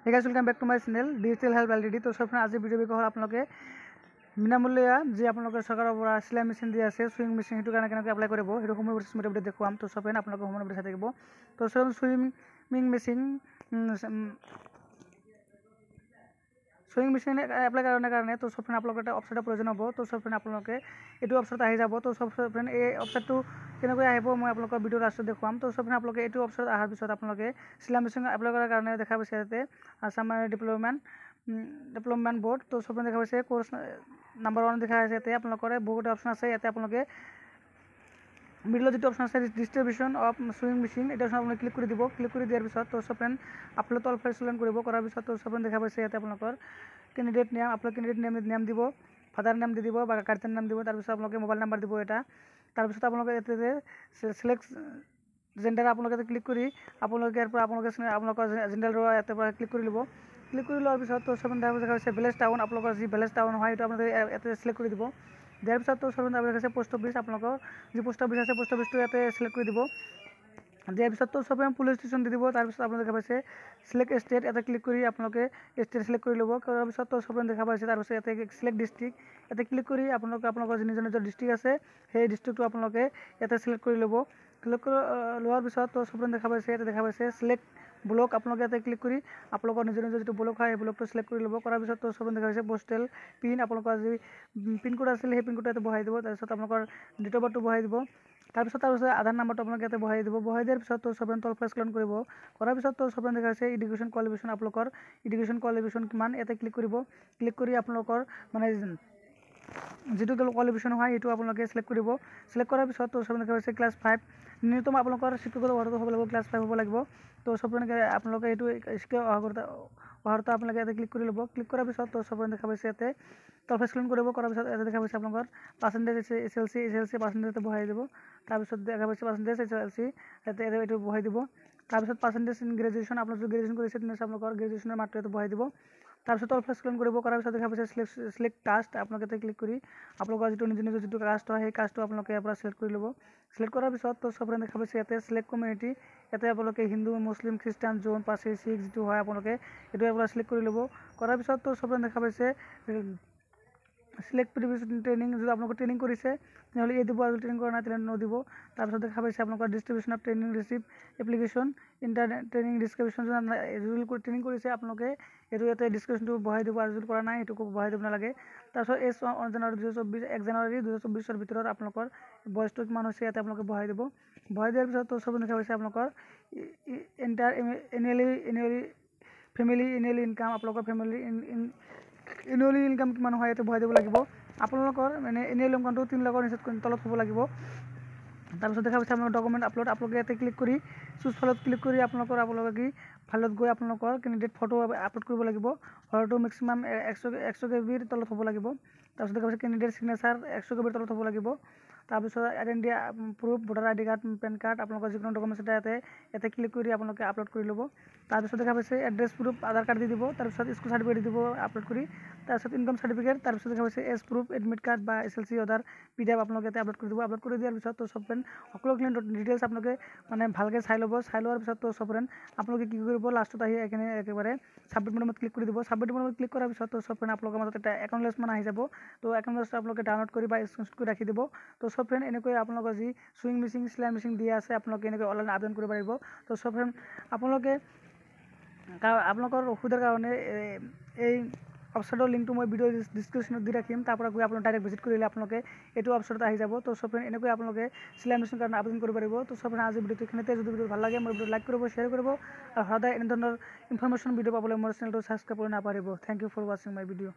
Hey guys, welcome back to my channel Digital Help LTD। तो सब आज video বিষয় আপোনালোকে বিনামূলীয়া যে আপোনালোকে সৰকাৰৰ পৰা সিলাই মেচিন দি আছে সুইং মেচিন হেতু কাৰণে কেনেকৈ এপ্লাই কৰিব হেতু সময় ভিডিও দেখুৱাম। তো সব আপোনালোকে সময় ভিডিও চাই থাকিব। তো সব সুইমিং মেচিন এপ্লাই কাৰণে তো সব আপোনালোকৰ এটা অপচনৰ প্ৰয়োজন হ'ব। তো সব আপোনালোকে এইটো অপচনত আহি যাব। তো সব এই অপচনটো কেনেকৈ আহিব মই আপোনালোকৰ ভিডিও লাষ্টত দেখুৱাম। তো সব আপোনালোকে এইটো অপচনত অহাৰ পিছত আপোনালোকে সিলাই মেচিন এপ্লাই কৰাৰ কাৰণে দেখা পাইছে ইয়াতে আসাম ডেভেলপমেণ্ট বোৰ্ড। তো সব দেখা পাইছে কোৰ্স নাম্বাৰ 1 দেখা আছে। ইয়াতে আপোনালোকৰ বহুত অপচন আছে। ইয়াতে আপোনালোকে মিডল যেটো অপশন আছে ডিস্ট্রিবিউশন অফ সুইং মেচিন এটা আপনারা ক্লিক করে দিব। ক্লিক করে দেওয়ার পিছত তো software upload all file select করব। করার পিছত তো সফটওয়্যার দেখা পাইছে ইয়াতে আপনাদের ক্যান্ডিডেট নেম আপনার ক্যান্ডিডেট নেম দিব, ফাদার নেম দি দিব বা গার্জিয়ান নাম দিব। তার পিছত আপনাদের মোবাইল নাম্বার দিব এটা। তার পিছত আপনাদের এতে সিলেক্ট জেন্ডার আপনাদের ক্লিক করি আপনাদের এরপর আপনাদের জেন্ডার এতে ক্লিক করে লিব। ক্লিক করে লওয়ার পিছত তো সফটওয়্যার দেখা পাইছে ভিলেজ টাউন আপনাদের যে ভিলেজ টাউন হয় এটা আপনাদের এতে সিলেক্ট করে দিব। দেওয়ার পিছত তো সব আপনাদের কাছে পোস্ট অফিস আপনাদের যে পোস্ট অফিস আছে পোস্ট অফিসটো ইয়াতে সিলেক্ট করে দিব। দেওয়ার পিছত তো সব পুলিশ স্টেশন দি দিব। তার পিছত আপনাদের দেখা পাইছে সিলেক্ট স্টেট এতে ক্লিক করি আপনাদের স্টেট সিলেক্ট করে লব। করার পিছত তো সব দেখা পাইছে তার পিছত এতে সিলেক্ট ডিস্ট্রিক্ট এতে ক্লিক করি আপনাদের যে নিজৰ ডিস্ট্ৰিক্ট আছে সেই ডিস্ট্ৰিক্টটো আপনাদেৰ এতে সিলেক্ট কৰে লব। সিলেক্ট কৰে লোৱাৰ পিছত তো সব দেখা পাইছে এতে দেখা পাইছে সিলেক্ট ব্লক আপনাদের এতে ক্লিক করি আপনাদের নিজৰ যেটো ব্লক হয় এই ব্লকটো সিলেক্ট করে লব। করার পিছত তো সব দেখা পাইছে পোস্টেল পিন আপনাদের যে পিনকোড আছে সেই পিনকোডটো এতে বহাই দিব। তার পিছত আপনাদের ডেট অফ বাৰ্থটো বহাই দিব। তার পিছত আধার নাম্বারটা আপনাদের এতে বহাই দিব। বহাই দেওয়ার পিছত তো সব তল স্ক্রল করব। করার পিছত তো সব দেখা আছে এডুকেশন কোয়ালিফিকেশন আপনাদের এডুকেশন কোয়ালিফিকেশন কিমান এতে ক্লিক করব। ক্লিক করি আপনাদের মানে যেটো কোয়ালিফিকেশন হয় এইটো আপনাদের সিলেক্ট করব। সিলেক্ট করার পিছত তো সব দেখা আছে ক্লাস 5 ন্যূনতম আপনাদের শিক্ষাগত অর্হতা হ'ব লাগিব ক্লাস 5 হ'ব লাগিব। তো সব আপনাদের এইটো অৰ্হতা আপনাদের এতে ক্লিক করে লব। ক্লিক করার পিছত তো সব দেখা পাইছে এতে তল স্ক্রল করব। করার পিছত এতে দেখা পাইছে আপনাদের পার্সেন্টেজ এসএলসি পার্সেন্টেজ বহাই দিব। তার পিছত দেখা পাইছে পার্সেন্টেজ এসএলসি এতে এইটো বহাই দিব। তার পিছত পার্সেন্টেজ ইন গ্রাজুয়েশন আপনারা যদি গ্রাজুয়েশন করেছে তেনে আপনাদের গ্রাজুয়েশনের মাত্রা এতে বহাই দিব। তার পিছত তল স্ক্রল করব। করার পিছত দেখা পাইছে সিলেক্ট কাস্ট আপনাদের এতে ক্লিক করি আপনাদের যেটো নিজৰ যেটো কাস্ট হয় সেই কাস্টটো আপনাদেৰ এৰ পৰা সিলেক্ট কৰি লব। সিলেক্ট করার পিছত তো সব দেখা পাইছে এতে সিলেক্ট কমিউনিটি এতে আপনাদের হিন্দু মুসলিম খ্রিস্টান জৈন পার্সি শিখ যেটো হয় আপনাদের এটো এর পৰা সিলেক্ট কৰি লব। করার পিছত তো সব দেখা পাইছে সিলেক্ট প্রিভিয়াস ট্রেনিং যদি আপনাদের ট্রেনিং করেছে তাহলে এই দিব আর ট্রেনিং করা না তাহলে নো দিব। তারপর দেখা পাইছে আপনাদের distribution of training receive application internet training description যদি রুল ট্রেনিং করেছে আপনাদের এটো এতে ডিসক্রিপশনটো বহাই দিব। আর যদি করা নাই এটুকু বহাই দিব নালাগে। তারপর জানুৱাৰী 2024 1 জানুৱাৰী 2024 ভিতৰত আপনাদেৰ বয়সটো কিমান হৈছে এতে আপনাদেৰ বহাই দিব। বহাই দিয়াৰ পিছত তো সব দেখা পাইছে আপনাদের enter annually family annually income আপনাদের ফ্যামিলি এনুয়ালি ইনকাম কিমান হয় এতে বহাই দিব লাগিব। আপনাদের মানে এনুয়াল ইনকামটো 3 লাখৰ নিচেত তলত হ'ব লাগিব। তারপর দেখা পাইছে আপনাদের ডকুমেন্ট আপলোড এতে ক্লিক করি চুজ ফাইলত ক্লিক করি আপনাদের কি ফাইলত গৈ আপনাদের ক্যান্ডিডেট ফটো আপলোড কৰিব লাগিব। ফটোটো ম্যাক্সিমাম 100 কেবিৰ তলত হ'ব লাগিব। তাৰপৰ দেখা পাইছে ক্যান্ডিডেট সিগনেচাৰ 100 কেবিৰ তলত হ'ব লাগিব। তারপর identity proof voter ID card pan card আপনাদের যে কোনো ডকুমেন্টস এতে ক্লিক করে আপনাদের আপলোড করে লব। তারপর দেখা পাইছে এড্রেস প্রুফ আধার কার্ড দিয়ে দিব। তারপর স্কুল সার্টিফিকেট দিব আপলোড করি। তারপর ইনকাম সার্টিফিকেট তারপর দেখা পাইছে এজ প্রুফ এডমিট কার্ড বা এসএলসি আধার পিডিএফ আপনাদের এতে আপলোড করে দিব। আপলোড করে দেওয়ার পিছত তো সব সকলোখিনি ডিটেইলস আপনাদের মানে ভালকে চাই লব। চাই লোৱাৰ পিছত তো সব আপনাদেৰ কি কৰিব লাষ্টত আহি এখানে একেবারে সাবমিট বাটনত ক্লিক করে দিব। সাবমিট বাটনত ক্লিক করার পিছত তো সব আপনাদের মাজত একটা একাউন্ট লিষ্ট আহি যাব। তো একাউন্ট লিষ্ট আপনাদের ডাউনলোড কৰি বা স্ক্রিনশট করে রাখি দিব। তো সব এনেকৈ আপনাদের যি সুইং মেচিন সিলাই মেচিন দিয়া আছে আপনাদের এনেকৈ অনলাইন আবেদন কৰিব পাৰিব। তো সব আপনাদেৰ অসুবিধাৰ কাৰণে এই অপশনটোৰ লিংকটো মই ভিডিও ডিসক্ৰিপশনত দি ৰাখিম। তাৰপৰ গৈ আপনাদেৰ ডাইৰেক্ট ভিজিট কৰিলে আপনাদেৰ এইটো অপশনত আহি যাব। তো সব এনেকৈ আপনাদেৰ সিলাই মেচিন কাৰণে আবেদন কৰিব পাৰিব। তো সব আজি ভিডিওটো এখানেতে যদি ভিডিও ভাল লাগে মোৰ ভিডিও লাইক কৰিব শেয়াৰ কৰিব আৰ সদায় এনে ধৰণৰ ইনফৰমেশন ভিডিও পাবলৈ মোৰ চেনেলটো সাবস্ক্ৰাইব কৰি নাপাহৰিব। Thank you for watching my video.